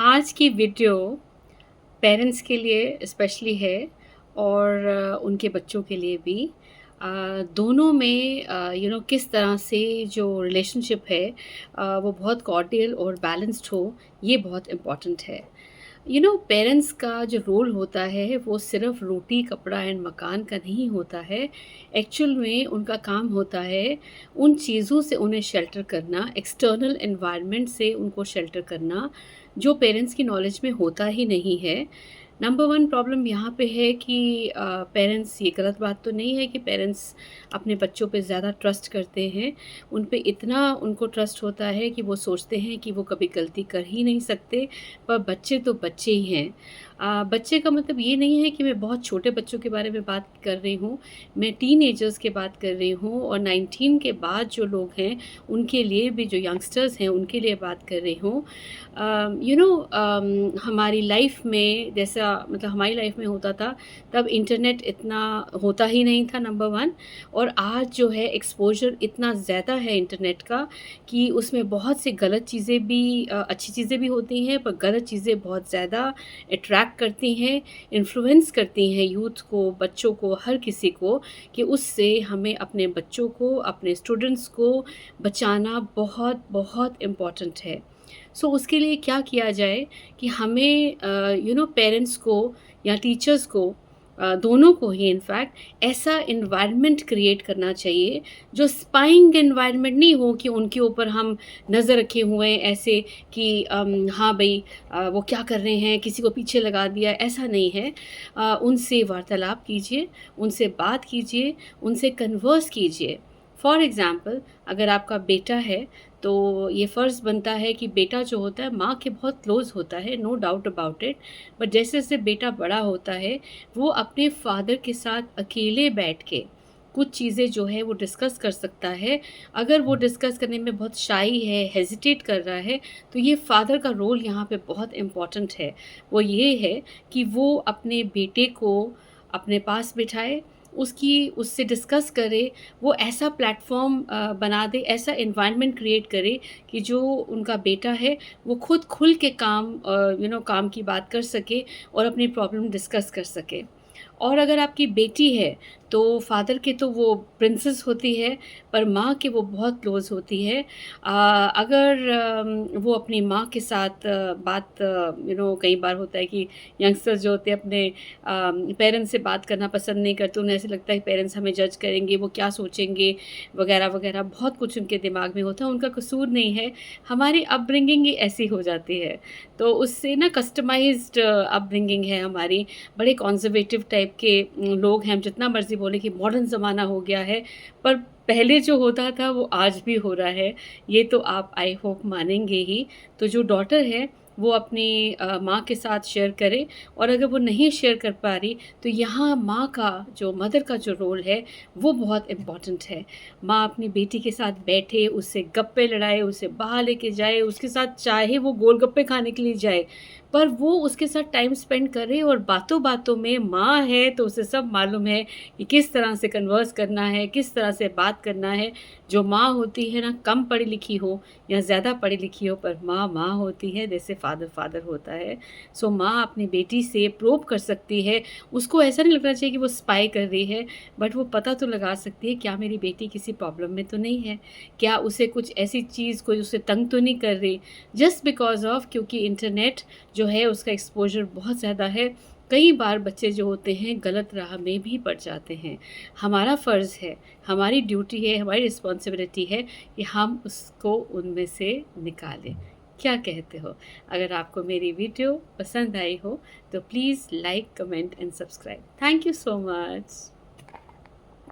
आज की video parents के लिए स्पेशली है और उनके बच्चों के लिए भी। दोनों में किस तरह से जो रिलेशनशिप है वो बहुत कॉर्डियल और बैलेंस्ड हो, ये बहुत इम्पॉर्टेंट है। पेरेंट्स का जो रोल होता है वो सिर्फ रोटी कपड़ा एंड मकान का नहीं होता है। एक्चुअल में उनका काम होता है उन चीज़ों से उन्हें शेल्टर करना, एक्सटर्नल एनवायरनमेंट से उनको शेल्टर करना, जो पेरेंट्स की नॉलेज में होता ही नहीं है। नंबर वन प्रॉब्लम यहाँ पे है कि पेरेंट्स, ये गलत बात तो नहीं है कि पेरेंट्स अपने बच्चों पे ज़्यादा ट्रस्ट करते हैं। उन पे इतना उनको ट्रस्ट होता है कि वो सोचते हैं कि वो कभी गलती कर ही नहीं सकते। पर बच्चे तो बच्चे ही हैं। बच्चे का मतलब ये नहीं है कि मैं बहुत छोटे बच्चों के बारे में बात कर रही हूँ, मैं टीनेजर्स की बात कर रही हूँ और 19 के बाद जो लोग हैं, उनके लिए भी, जो यंगस्टर्स हैं, उनके लिए बात कर रही हूँ। हमारी लाइफ में जैसा, मतलब हमारी लाइफ में होता था, तब इंटरनेट इतना होता ही नहीं था, नंबर वन। और आज जो है एक्सपोज़र इतना ज़्यादा है इंटरनेट का कि उसमें बहुत सी गलत चीज़ें भी, अच्छी चीज़ें भी होती हैं, पर गलत चीज़ें बहुत ज़्यादा अट्रैक्ट करती हैं, इन्फ्लुएंस करती हैं यूथ को, बच्चों को, हर किसी को, कि उससे हमें अपने बच्चों को, अपने स्टूडेंट्स को बचाना बहुत बहुत इम्पॉर्टेंट है। सो उसके लिए क्या किया जाए कि हमें पेरेंट्स को या टीचर्स को, दोनों को ही इनफैक्ट ऐसा एनवायरनमेंट क्रिएट करना चाहिए जो स्पाइंग एनवायरनमेंट नहीं हो, कि उनके ऊपर हम नज़र रखे हुए हैं ऐसे कि हाँ भाई, वो क्या कर रहे हैं, किसी को पीछे लगा दिया, ऐसा नहीं है। उनसे वार्तालाप कीजिए, उनसे बात कीजिए, उनसे कन्वर्स कीजिए। फॉर एग्ज़ाम्पल, अगर आपका बेटा है तो ये फ़र्ज़ बनता है कि बेटा जो होता है माँ के बहुत क्लोज़ होता है, no doubt about it. But जैसे-जैसे बेटा बड़ा होता है, वो अपने फ़ादर के साथ अकेले बैठ के कुछ चीज़ें जो है वो डिस्कस कर सकता है। अगर वो डिस्कस करने में बहुत शाई है, हेज़िटेट कर रहा है, तो ये फ़ादर का रोल यहाँ पे बहुत इम्पोर्टेंट है। वो ये है कि वो अपने बेटे को अपने पास बिठाए, उससे डिस्कस करे, वो ऐसा प्लेटफ़ॉर्म बना दे, ऐसा एनवायरनमेंट क्रिएट करे कि जो उनका बेटा है, वो खुद खुल के काम की बात कर सके और अपनी प्रॉब्लम डिस्कस कर सके। और अगर आपकी बेटी है, तो फ़ादर के तो वो प्रिंसेस होती है, पर माँ के वो बहुत क्लोज़ होती है। अगर वो अपनी माँ के साथ बात, कई बार होता है कि यंगस्टर्स जो होते हैं अपने पेरेंट्स से बात करना पसंद नहीं करते, उन्हें ऐसे लगता है पेरेंट्स हमें जज करेंगे, वो क्या सोचेंगे, वगैरह-वगैरह, बहुत कुछ उनके दिमाग में होता है। उनका कसूर नहीं है, हमारी अपब्रिंगिंग ही ऐसी हो जाती है। तो उससे ना कस्टमाइज़्ड अपब्रिंगिंग है हमारी, बड़े कंज़र्वेटिव टाइप के लोग हैं। हम जितना मर्ज़ी बोलें कि मॉडर्न ज़माना हो गया है, पर पहले जो होता था वो आज भी हो रहा है, ये तो आप आई होप मानेंगे ही। तो जो डॉटर है वो अपनी माँ के साथ शेयर करे, और अगर वो नहीं शेयर कर पा रही, तो यहाँ माँ का, जो मदर का जो रोल है, वो बहुत इम्पॉर्टेंट है। माँ अपनी बेटी के साथ बैठे, उससे गप्पे लड़ाए, उसे बाहर लेके जाए, उसके साथ चाहे वो गोलगप्पे खाने के लिए जाए, पर वो उसके साथ टाइम स्पेंड करे। और बातों-बातों में, माँ है तो उसे सब मालूम है कि किस तरह से कन्वर्स करना है, किस तरह से बात करना है। जो माँ होती है ना, कम पढ़ी लिखी हो या ज़्यादा पढ़ी लिखी हो, पर माँ माँ होती है, जैसे फ़ादर फ़ादर होता है। सो माँ अपनी बेटी से प्रोब कर सकती है। उसको ऐसा नहीं लगना चाहिए कि वो स्पाई कर रही है, बट वो पता तो लगा सकती है, क्या मेरी बेटी किसी प्रॉब्लम में तो नहीं है? क्या उसे कुछ ऐसी चीज़, कोई उसे तंग तो नहीं कर रही? जस्ट बिकॉज़ ऑफ, क्योंकि इंटरनेट जो है उसका एक्सपोज़र बहुत ज़्यादा है। कई बार बच्चे जो होते हैं गलत राह में भी पड़ जाते हैं। हमारा फ़र्ज़ है, हमारी ड्यूटी है, हमारी रिस्पॉन्सिबिलिटी है कि हम उसको उनमें से निकालें। क्या कहते हो? अगर आपको मेरी वीडियो पसंद आई हो, तो please like, comment and subscribe. Thank you so much.